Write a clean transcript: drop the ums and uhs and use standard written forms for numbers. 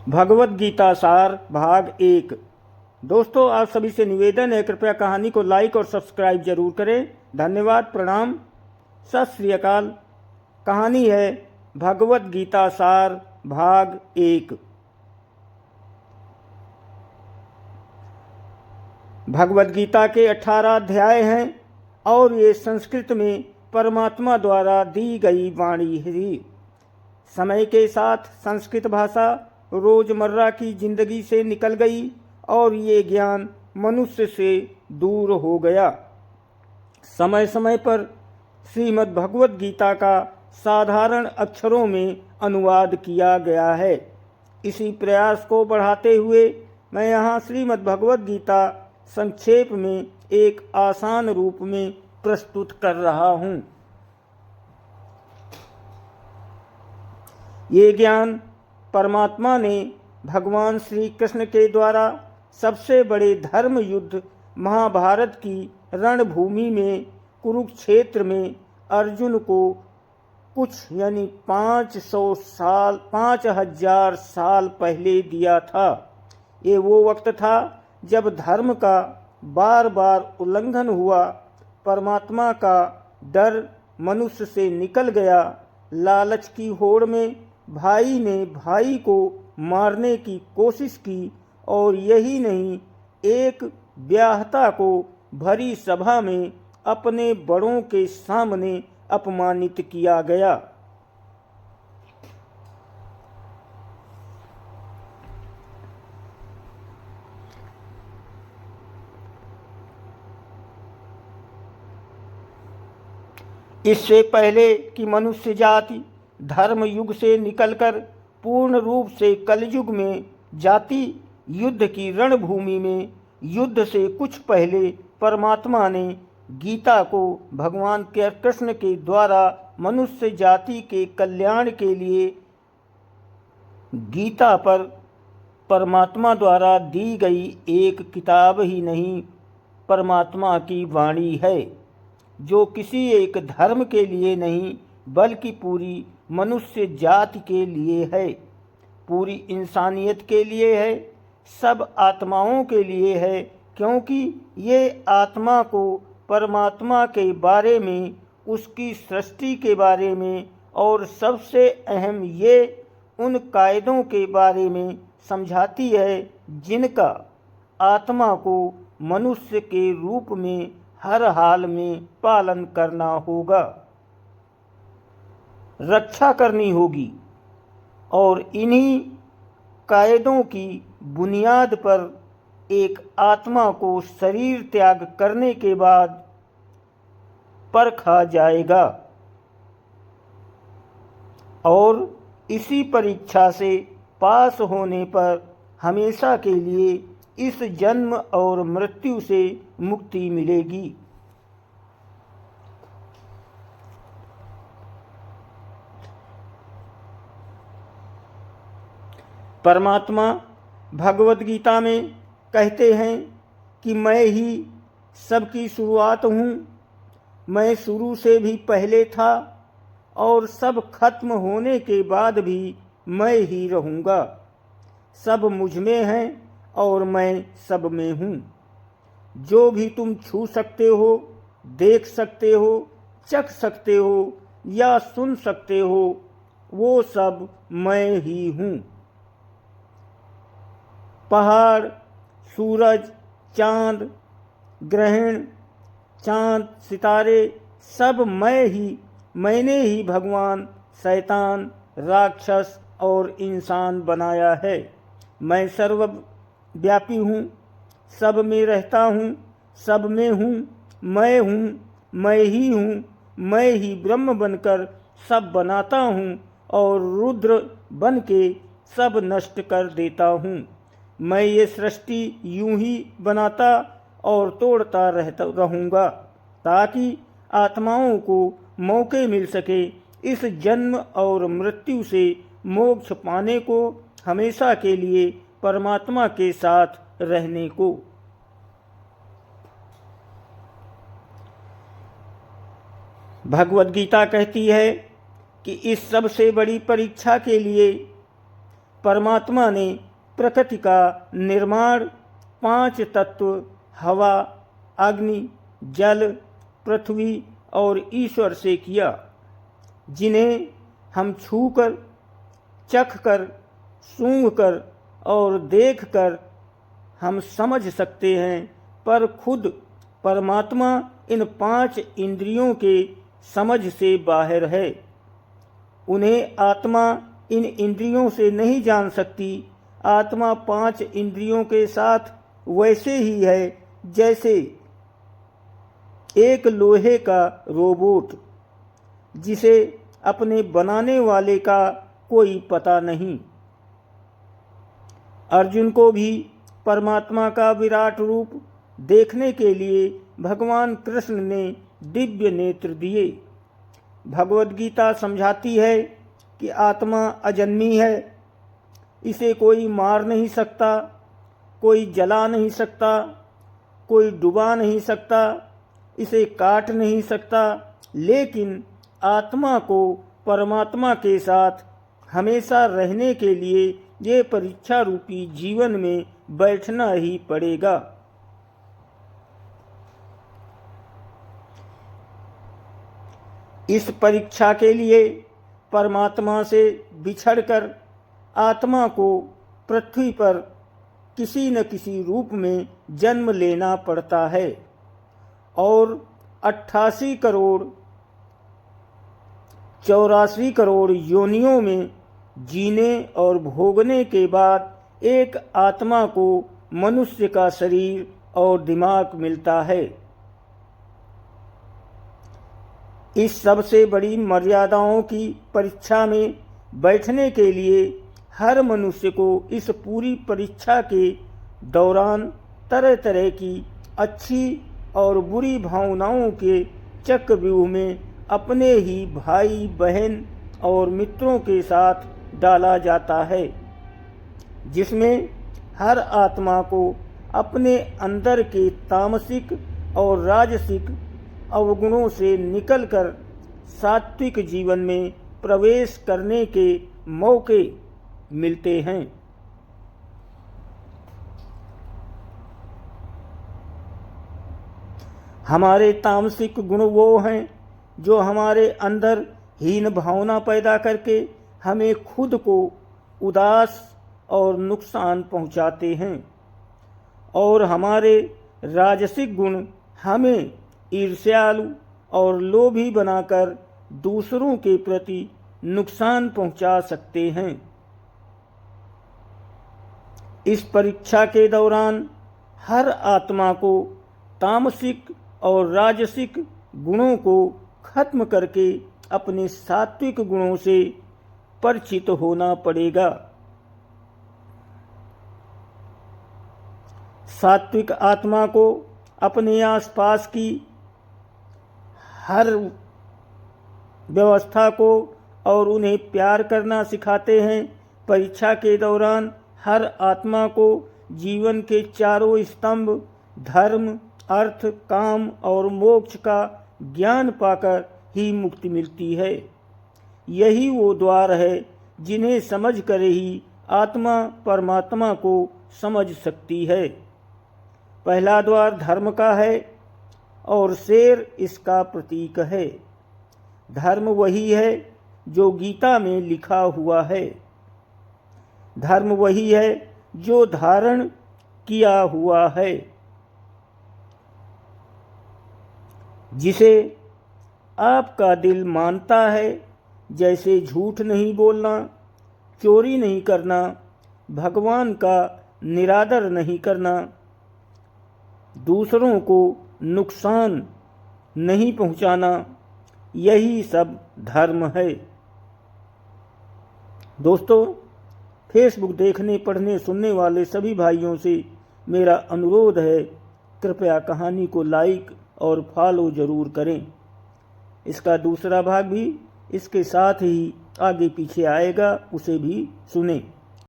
भगवत गीता सार भाग 1। दोस्तों, आप सभी से निवेदन है, कृपया कहानी को लाइक और सब्सक्राइब जरूर करें। धन्यवाद, प्रणाम, सत श्री अकाल। कहानी है भगवत गीता सार भाग 1। भगवत गीता के 18 अध्याय हैं और ये संस्कृत में परमात्मा द्वारा दी गई वाणी है। समय के साथ संस्कृत भाषा रोजमर्रा की जिंदगी से निकल गई और ये ज्ञान मनुष्य से दूर हो गया। समय समय पर श्रीमद् भगवत गीता का साधारण अक्षरों में अनुवाद किया गया है। इसी प्रयास को बढ़ाते हुए मैं यहाँ श्रीमद् भगवत गीता संक्षेप में एक आसान रूप में प्रस्तुत कर रहा हूँ। ये ज्ञान परमात्मा ने भगवान श्री कृष्ण के द्वारा सबसे बड़े धर्म युद्ध महाभारत की रणभूमि में कुरुक्षेत्र में अर्जुन को कुछ 5000 साल पहले दिया था। ये वो वक्त था जब धर्म का बार बार उल्लंघन हुआ, परमात्मा का डर मनुष्य से निकल गया। लालच की होड़ में भाई ने भाई को मारने की कोशिश की और यही नहीं, एक ब्याहता को भरी सभा में अपने बड़ों के सामने अपमानित किया गया। इससे पहले कि मनुष्य जाति धर्म युग से निकलकर पूर्ण रूप से कलयुग में जाति युद्ध की रणभूमि में युद्ध से कुछ पहले परमात्मा ने गीता को भगवान के कृष्ण के द्वारा मनुष्य जाति के कल्याण के लिए गीता पर परमात्मा द्वारा दी गई एक किताब ही नहीं, परमात्मा की वाणी है, जो किसी एक धर्म के लिए नहीं बल्कि पूरी मनुष्य जाति के लिए है, पूरी इंसानियत के लिए है, सब आत्माओं के लिए है। क्योंकि ये आत्मा को परमात्मा के बारे में, उसकी सृष्टि के बारे में और सबसे अहम ये उन कायदों के बारे में समझाती है जिनका आत्मा को मनुष्य के रूप में हर हाल में पालन करना होगा, रक्षा करनी होगी। और इन्हीं कायदों की बुनियाद पर एक आत्मा को शरीर त्याग करने के बाद परखा जाएगा और इसी परीक्षा से पास होने पर हमेशा के लिए इस जन्म और मृत्यु से मुक्ति मिलेगी। परमात्मा भगवत गीता में कहते हैं कि मैं ही सबकी शुरुआत हूँ, मैं शुरू से भी पहले था और सब खत्म होने के बाद भी मैं ही रहूँगा। सब मुझ में हैं और मैं सब में हूँ। जो भी तुम छू सकते हो, देख सकते हो, चख सकते हो या सुन सकते हो, वो सब मैं ही हूँ। पहाड़, सूरज, चांद, ग्रहण, चांद, सितारे सब मैंने ही भगवान, शैतान, राक्षस और इंसान बनाया है। मैं सर्वव्यापी हूँ, सब में रहता हूँ, सब में हूँ, मैं ही हूँ, मैं ही ब्रह्म बनकर सब बनाता हूँ और रुद्र बन के सब नष्ट कर देता हूँ। मैं ये सृष्टि यूं ही बनाता और तोड़ता रहूँगा ताकि आत्माओं को मौके मिल सके इस जन्म और मृत्यु से मोक्ष पाने को, हमेशा के लिए परमात्मा के साथ रहने को। भगवत गीता कहती है कि इस सबसे बड़ी परीक्षा के लिए परमात्मा ने प्रकृति का निर्माण 5 तत्व हवा, अग्नि, जल, पृथ्वी और ईश्वर से किया, जिन्हें हम छूकर, चखकर, सूंघकर और देखकर हम समझ सकते हैं, पर खुद परमात्मा इन 5 इंद्रियों के समझ से बाहर है। उन्हें आत्मा इन इंद्रियों से नहीं जान सकती। आत्मा 5 इंद्रियों के साथ वैसे ही है जैसे एक लोहे का रोबोट, जिसे अपने बनाने वाले का कोई पता नहीं। अर्जुन को भी परमात्मा का विराट रूप देखने के लिए भगवान कृष्ण ने दिव्य नेत्र दिए। भगवद गीता समझाती है कि आत्मा अजन्मी है, इसे कोई मार नहीं सकता, कोई जला नहीं सकता, कोई डुबा नहीं सकता, इसे काट नहीं सकता, लेकिन आत्मा को परमात्मा के साथ हमेशा रहने के लिए ये परीक्षा रूपी जीवन में बैठना ही पड़ेगा। इस परीक्षा के लिए परमात्मा से बिछड़कर आत्मा को पृथ्वी पर किसी न किसी रूप में जन्म लेना पड़ता है और 88 करोड़ 84 करोड़ योनियों में जीने और भोगने के बाद एक आत्मा को मनुष्य का शरीर और दिमाग मिलता है। इस सबसे बड़ी मर्यादाओं की परीक्षा में बैठने के लिए हर मनुष्य को इस पूरी परीक्षा के दौरान तरह तरह की अच्छी और बुरी भावनाओं के चक्रव्यूह में अपने ही भाई बहन और मित्रों के साथ डाला जाता है, जिसमें हर आत्मा को अपने अंदर के तामसिक और राजसिक अवगुणों से निकलकर सात्विक जीवन में प्रवेश करने के मौके मिलते हैं। हमारे तामसिक गुण वो हैं जो हमारे अंदर हीन भावना पैदा करके हमें खुद को उदास और नुकसान पहुंचाते हैं, और हमारे राजसिक गुण हमें ईर्ष्यालु और लोभी बनाकर दूसरों के प्रति नुकसान पहुंचा सकते हैं। इस परीक्षा के दौरान हर आत्मा को तामसिक और राजसिक गुणों को खत्म करके अपने सात्विक गुणों से परिचित होना पड़ेगा। सात्विक आत्मा को अपने आसपास की हर व्यवस्था को और उन्हें प्यार करना सिखाते हैं। परीक्षा के दौरान हर आत्मा को जीवन के चारों स्तंभ धर्म, अर्थ, काम और मोक्ष का ज्ञान पाकर ही मुक्ति मिलती है। यही वो द्वार है जिन्हें समझ कर ही आत्मा परमात्मा को समझ सकती है। पहला द्वार धर्म का है और शेर इसका प्रतीक है। धर्म वही है जो गीता में लिखा हुआ है। धर्म वही है जो धारण किया हुआ है, जिसे आपका दिल मानता है, जैसे झूठ नहीं बोलना, चोरी नहीं करना, भगवान का निरादर नहीं करना, दूसरों को नुकसान नहीं पहुंचाना, यही सब धर्म है। दोस्तों, फेसबुक देखने, पढ़ने, सुनने वाले सभी भाइयों से मेरा अनुरोध है, कृपया कहानी को लाइक और फॉलो ज़रूर करें। इसका दूसरा भाग भी इसके साथ ही आगे पीछे आएगा, उसे भी सुनें।